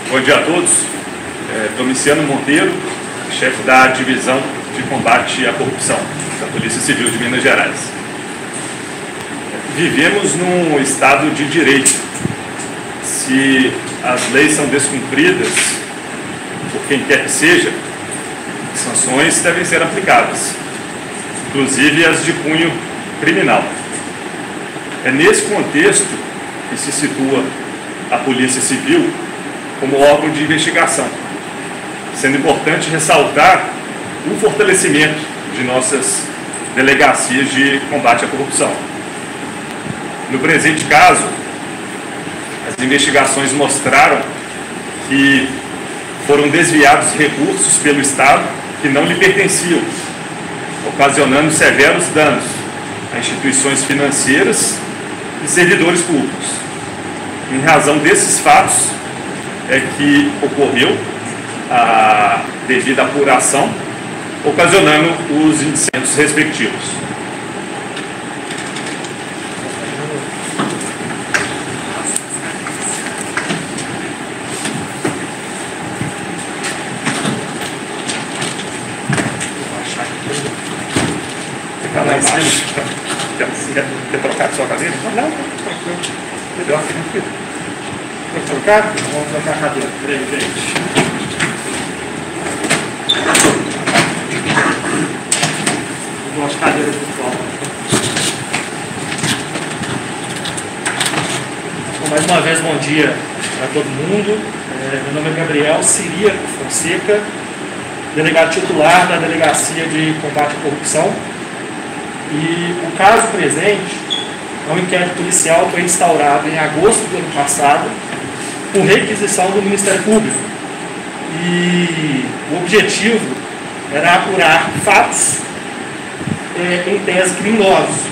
Bom dia a todos. Domiciano Monteiro, chefe da Divisão de Combate à Corrupção da Polícia Civil de Minas Gerais. Vivemos num estado de direito. Se as leis são descumpridas, por quem quer que seja, sanções devem ser aplicadas, inclusive as de cunho criminal. É nesse contexto que se situa a Polícia Civil como órgão de investigação, sendo importante ressaltar o fortalecimento de nossas delegacias de combate à corrupção. No presente caso, as investigações mostraram que foram desviados recursos pelo Estado que não lhe pertenciam, ocasionando severos danos a instituições financeiras e servidores públicos. Em razão desses fatos é que ocorreu a devida apuração, ocasionando os indiciamentos respectivos. Fica lá embaixo. Quer trocar a sua cadeira? Não, tranquilo. Melhor, tranquilo. Quer trocar? Vamos trocar a cadeira. Peraí, gente. Eu gosto de cadeira virtual. Bom, mais uma vez, bom dia para todo mundo. Meu nome é Gabriel Ciria Fonseca, delegado titular da Delegacia de Combate à Corrupção. E o caso presente é um inquérito policial que foi instaurado em agosto do ano passado por requisição do Ministério Público. E o objetivo era apurar fatos em tese criminosos.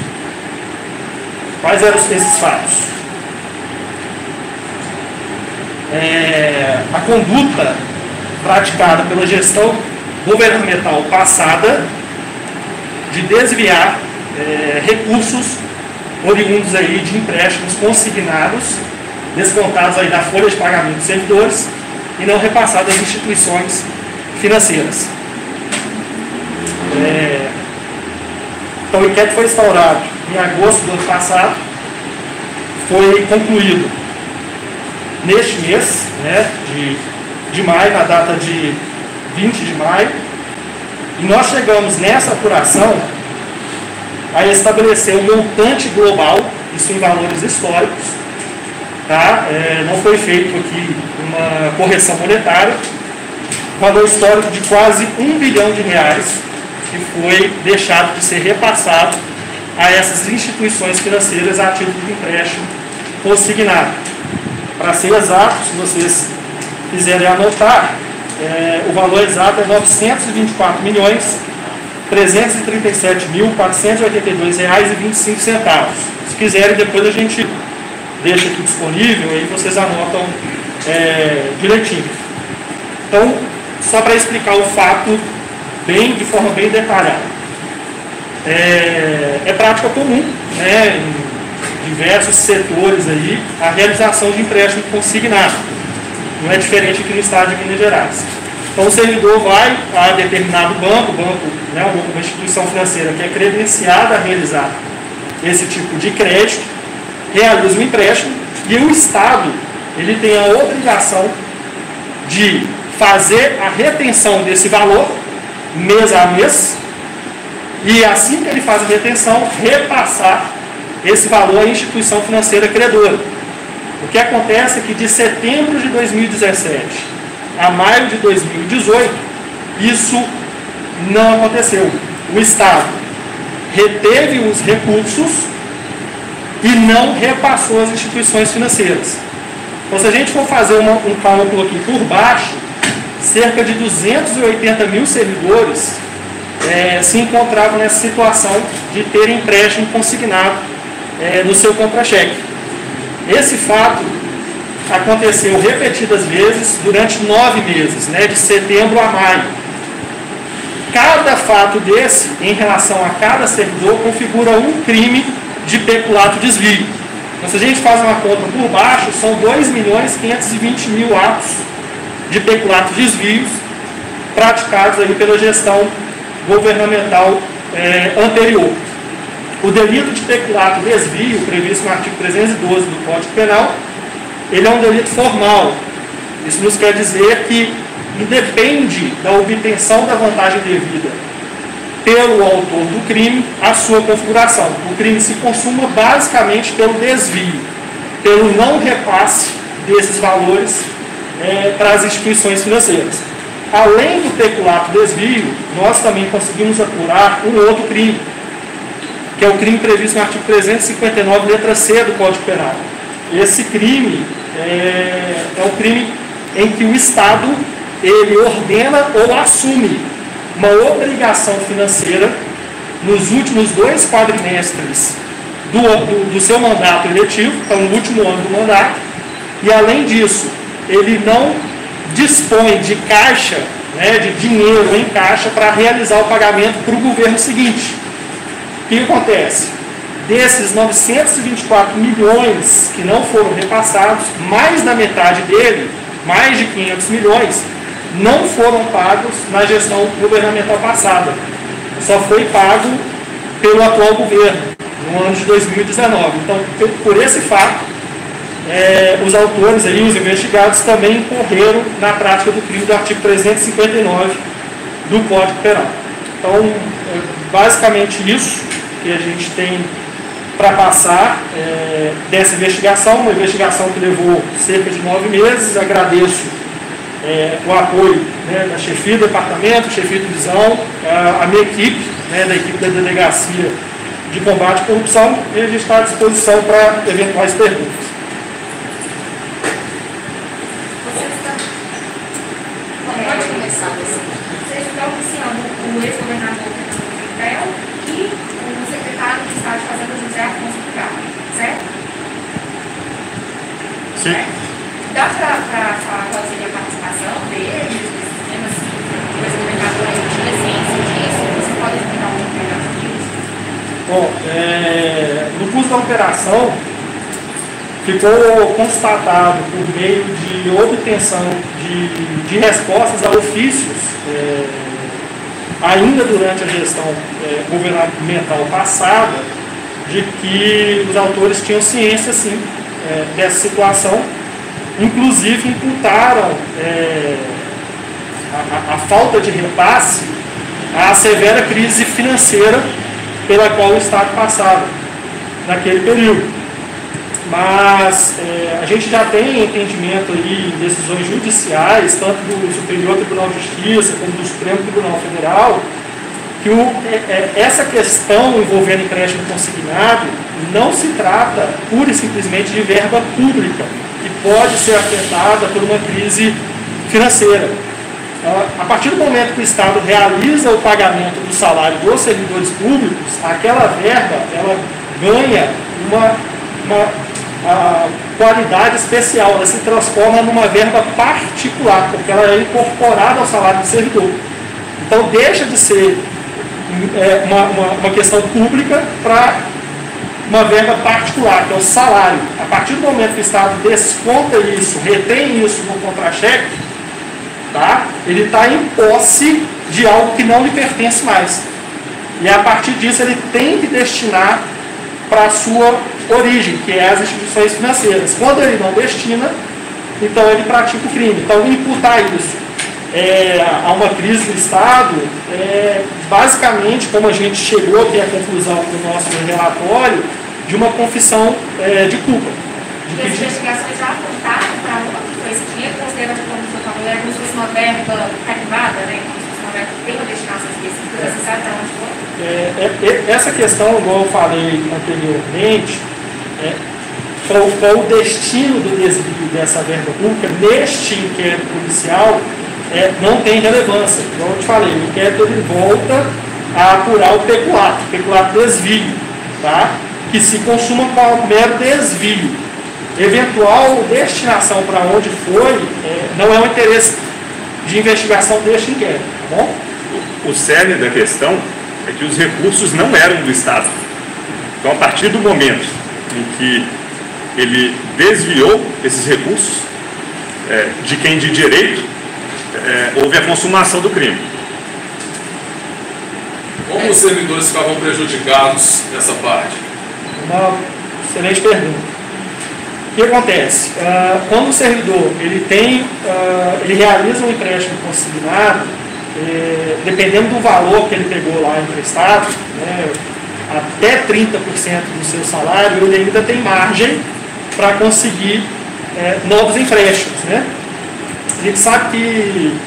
Quais eram esses fatos? A conduta praticada pela gestão governamental passada de desviar recursos oriundos aí de empréstimos consignados, descontados aí da folha de pagamento dos servidores e não repassados às instituições financeiras. Então, o inquérito foi instaurado em agosto do ano passado, foi concluído neste mês, de maio, na data de 20 de maio, e nós chegamos nessa apuração a estabelecer um montante global, isso em valores históricos, tá? Não foi feito aqui uma correção monetária, valor histórico de quase R$1 bilhão que foi deixado de ser repassado a essas instituições financeiras a título de empréstimo consignado. Para ser exato, se vocês quiserem anotar, o valor exato é R$937.337.482,25. Se quiserem, depois a gente deixa aqui disponível, aí vocês anotam direitinho. Então, só para explicar o fato de forma bem detalhada. É prática comum, em diversos setores aí, a realização de empréstimo consignado. Não é diferente aqui no estado de Minas Gerais. Então, o servidor vai a determinado banco, uma instituição financeira que é credenciada a realizar esse tipo de crédito, realiza um empréstimo e o Estado ele tem a obrigação de fazer a retenção desse valor mês a mês e, assim que ele faz a retenção, repassar esse valor à instituição financeira credora. O que acontece é que de setembro de 2017 a maio de 2018, isso não aconteceu. O Estado reteve os recursos e não repassou às instituições financeiras. Então, se a gente for fazer um cálculo aqui por baixo, cerca de 280 mil servidores se encontravam nessa situação de ter empréstimo consignado no seu contra-cheque. Esse fato aconteceu repetidas vezes durante 9 meses, de setembro a maio. Cada fato desse, em relação a cada servidor, configura um crime de peculato desvio. Então, se a gente faz uma conta por baixo, são 2.520.000 atos de peculatos desvios praticados aí pela gestão governamental anterior. O delito de peculato desvio, previsto no artigo 312 do Código Penal, ele é um delito formal. Isso nos quer dizer que independe da obtenção da vantagem devida pelo autor do crime a sua configuração. O crime se consuma basicamente pelo desvio, pelo não repasse desses valores para as instituições financeiras. Além do peculato desvio, nós também conseguimos apurar um outro crime, que é o crime previsto no artigo 359, letra C do Código Penal. Esse crime é o crime em que o Estado ele ordena ou assume uma obrigação financeira nos últimos 2 quadrimestres do seu mandato eletivo, então no último ano do mandato, e além disso, ele não dispõe de caixa, de dinheiro em caixa para realizar o pagamento para o governo seguinte. O que acontece? Desses 924 milhões que não foram repassados, mais da metade dele, mais de 500 milhões, não foram pagos na gestão governamental passada. Só foi pago pelo atual governo, no ano de 2019. Então, por esse fato, os autores, aí, os investigados, também incorreram na prática do crime do artigo 359 do Código Penal. Então, basicamente isso que a gente tem para passar dessa investigação, uma investigação que levou cerca de 9 meses. Agradeço o apoio da chefia do departamento, chefia de divisão, a minha equipe, da equipe da Delegacia de Combate à Corrupção, e a gente está à disposição para eventuais perguntas. Pode começar assim. Vocês estão oficiando o ex-governador Fernando e o secretário de Estado de Fazenda José Afonso Bugalho, certo? Sim. Dá para falar qual seria a participação deles, desses temas, o ex-governador aí tinha ciência disso? Você pode explicar um pouco melhor sobre isso? Bom, no curso da operação, ficou constatado por meio de obtenção de respostas a ofícios, ainda durante a gestão governamental passada, de que os autores tinham ciência, sim, dessa situação. Inclusive imputaram a falta de repasse à severa crise financeira pela qual o Estado passava naquele período. Mas a gente já tem entendimento aí em decisões judiciais, tanto do Superior Tribunal de Justiça como do Supremo Tribunal Federal, que essa questão envolvendo empréstimo consignado não se trata pura e simplesmente de verba pública, que pode ser afetada por uma crise financeira. A partir do momento que o Estado realiza o pagamento do salário dos servidores públicos, aquela verba ela ganha uma qualidade especial, ela se transforma numa verba particular, porque ela é incorporada ao salário do servidor. Então deixa de ser uma questão pública para uma verba particular, que é o salário. A partir do momento que o Estado desconta isso, retém isso no contra-cheque, tá? Ele está em posse de algo que não lhe pertence mais. E a partir disso ele tem que destinar para a sua origem, que é as instituições financeiras. Quando ele não destina, então ele pratica o crime. Então imputar isso a uma crise do Estado, basicamente, como a gente chegou aqui à conclusão do nosso relatório, de uma confissão de culpa. E as investigações já apontaram para onde foi esse dinheiro, considerando como o senhor falou, como se fosse uma verba carimbada, como se fosse uma verba que tem uma destinação específica, você sabe para onde foi? Essa questão, igual eu falei anteriormente, qual o destino do desvio dessa verba pública neste inquérito policial não tem relevância. Como eu te falei, o inquérito ele volta a apurar o peculato desvio, tá? Que se consuma com o mero desvio. Eventual destinação para onde foi não é um interesse de investigação deste inquérito, tá bom? O cerne da questão é que os recursos não eram do Estado. Então, a partir do momento em que ele desviou esses recursos de quem de direito, houve a consumação do crime. Como os servidores ficavam prejudicados nessa parte? Uma excelente pergunta. O que acontece? Quando o servidor ele realiza um empréstimo consignado, dependendo do valor que ele pegou lá emprestado, né, até 30% do seu salário, ele ainda tem margem para conseguir novos empréstimos. Né? A gente sabe que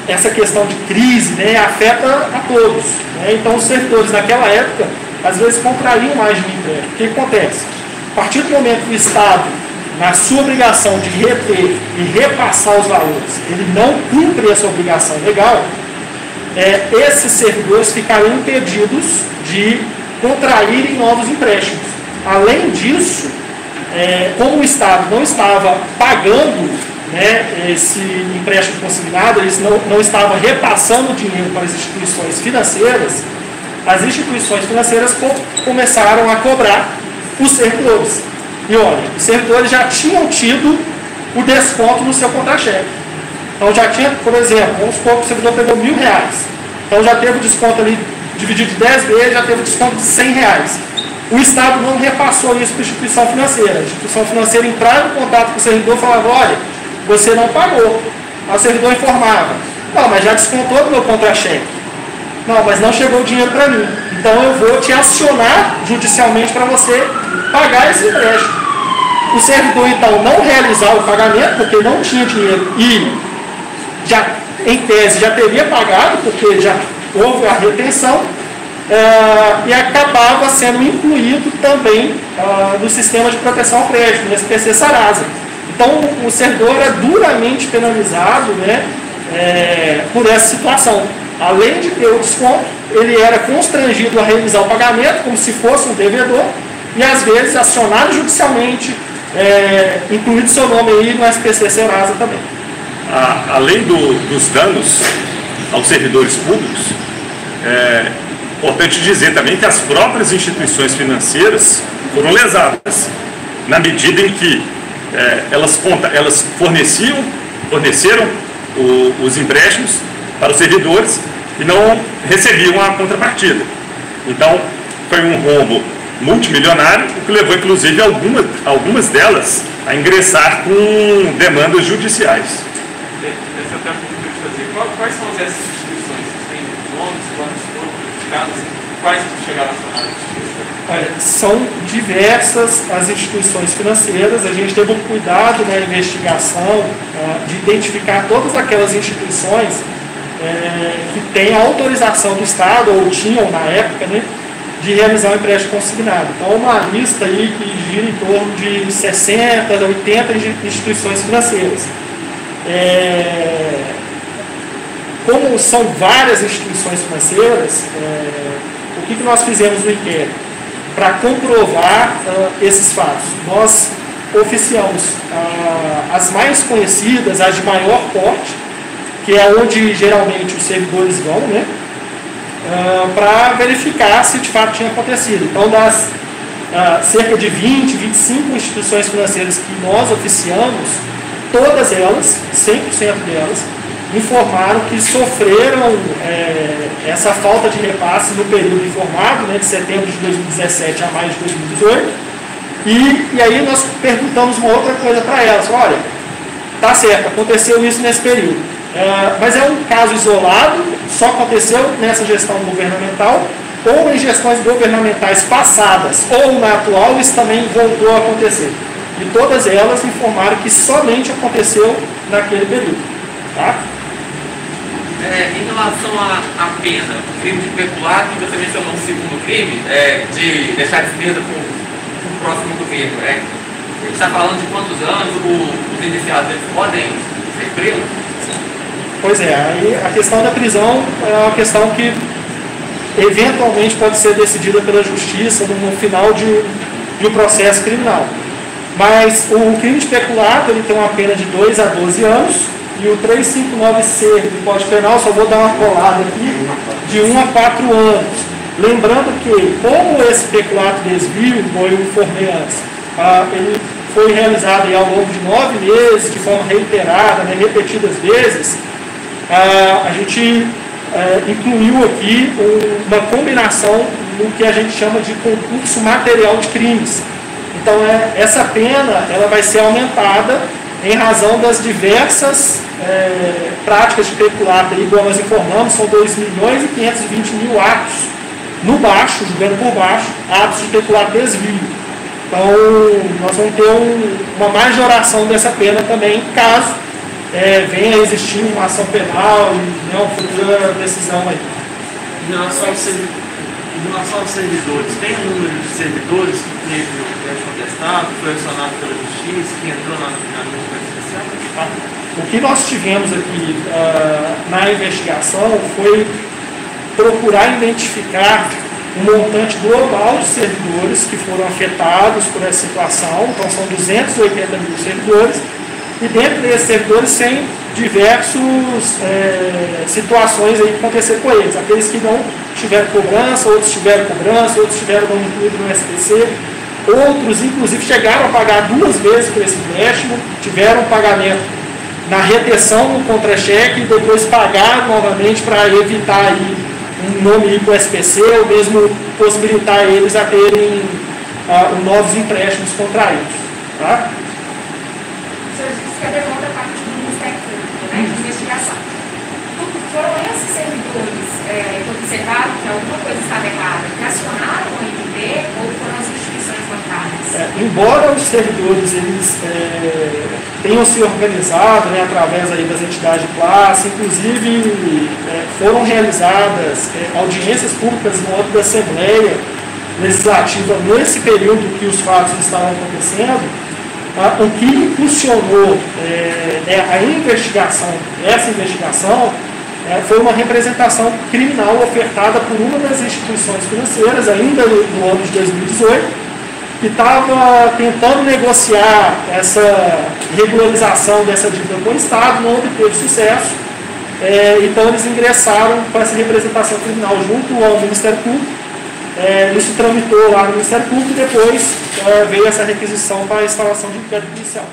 essa questão de crise, né, afeta a todos. Né? Então, os servidores naquela época, às vezes, comprariam mais de um empréstimo. O que acontece? A partir do momento que o Estado, na sua obrigação de reter e repassar os valores, ele não cumpre essa obrigação legal, esses servidores ficariam impedidos de contraírem novos empréstimos. Além disso, como o Estado não estava pagando, né, esse empréstimo consignado, eles não estavam repassando dinheiro para as instituições financeiras, as instituições financeiras começaram a cobrar os servidores. E olha, os servidores já tinham tido o desconto no seu contra-cheque. Então já tinha, por exemplo, vamos supor que o servidor pegou R$1.000. Então já teve o desconto ali, dividido de 10 vezes, já teve o desconto de R$100. O Estado não repassou isso para a instituição financeira. A instituição financeira entrava em contato com o servidor e falava, olha, você não pagou. Aí o servidor informava, não, mas já descontou do meu contra-cheque. Não, mas não chegou o dinheiro para mim. Então eu vou te acionar judicialmente para você pagar esse empréstimo. O servidor, então, não realizar o pagamento, porque não tinha dinheiro e, já, em tese, já teria pagado, porque já houve a retenção, e acabava sendo incluído também no sistema de proteção ao crédito, no SPC Sarasa. Então, o servidor é duramente penalizado, né, por essa situação. Além de ter o desconto, ele era constrangido a realizar o pagamento como se fosse um devedor e, às vezes, acionado judicialmente, incluído seu nome aí no SPC Serasa também. Além dos danos aos servidores públicos, é importante dizer também que as próprias instituições financeiras foram lesadas, na medida em que elas forneceram os empréstimos para os servidores e não recebiam a contrapartida. Então, foi um rombo multimilionário, o que levou, inclusive, algumas delas a ingressar com demandas judiciais. Essa até fazer. Quais são essas instituições? Tem nomes, quantos foram prejudicados? Quais chegaram a ser? Olha, são diversas as instituições financeiras. A gente teve um cuidado na investigação de identificar todas aquelas instituições que têm a autorização do Estado, ou tinham na época, né, de realizar um empréstimo consignado. Então, uma lista aí que gira em torno de 60 a 80 instituições financeiras. Como são várias instituições financeiras, o que nós fizemos no inquérito? Para comprovar esses fatos, nós oficiamos as mais conhecidas, as de maior porte, que é onde geralmente os servidores vão, né, para verificar se de fato tinha acontecido. Então, das cerca de 20, 25 instituições financeiras que nós oficiamos, todas elas, 100% delas, informaram que sofreram essa falta de repasse no período informado, né, de setembro de 2017 a maio de 2018, e aí nós perguntamos uma outra coisa para elas, olha, tá certo, aconteceu isso nesse período, mas é um caso isolado, só aconteceu nessa gestão governamental, ou em gestões governamentais passadas, ou na atual, isso também voltou a acontecer. E todas elas informaram que somente aconteceu naquele período. Tá? Em relação à pena, crime de peculato, que você mencionou um segundo crime, de deixar de despesa com o próximo governo, a gente está falando de quantos anos os iniciados eles podem ser presos? Pois é, aí a questão da prisão é uma questão que eventualmente pode ser decidida pela justiça no final de um processo criminal. Mas o crime de peculato ele tem uma pena de 2 a 12 anos e o 359C do Código Penal, só vou dar uma colada aqui, de 1 a 4 anos. Lembrando que, como esse peculato desvio, como eu informei antes, ele foi realizado aí ao longo de 9 meses, de forma reiterada, né, repetidas vezes, a gente incluiu aqui uma combinação no que a gente chama de concurso material de crimes. Então, essa pena ela vai ser aumentada em razão das diversas práticas de peculato, igual nós informamos, são 2.520.000 atos no baixo, julgando por baixo, atos de peculato desvio. Então, nós vamos ter uma majoração dessa pena também, caso venha a existir uma ação penal e uma futura decisão aí. Em relação aos servidores, tem um número de servidores que teve o crédito contestado, foi acionado pela justiça, que entrou na especial? O que nós tivemos aqui na investigação foi procurar identificar um montante global de servidores que foram afetados por essa situação. Então são 280 mil servidores, e dentro desses servidores tem diversas situações aí que aconteceram com eles. Aqueles que não tiveram cobrança, outros tiveram cobrança, outros tiveram não incluído no SPC, outros inclusive chegaram a pagar 2 vezes por esse empréstimo, tiveram pagamento na retenção no contra-cheque e depois pagaram novamente para evitar aí um nome ir para o SPC, ou mesmo possibilitar eles a terem novos empréstimos contraídos. Tá? O senhor disse que a demanda parte do Ministério Público, né, de investigação. Foram esses servidores que observaram que alguma coisa estava errada, que acionaram o OMB ou foram as instituições bancárias? Embora os servidores eles tenham se organizado, né, através aí das entidades de classe, inclusive foram realizadas audiências públicas no âmbito da Assembleia Legislativa nesse período que os fatos estavam acontecendo, o que impulsionou a investigação, essa investigação, foi uma representação criminal ofertada por uma das instituições financeiras, ainda no ano de 2018, que estava tentando negociar essa regularização dessa dívida com o Estado, não obteve sucesso. Então eles ingressaram com essa representação criminal junto ao Ministério Público. Isso tramitou lá no Ministério Público e depois veio essa requisição para a instalação de inquérito policial.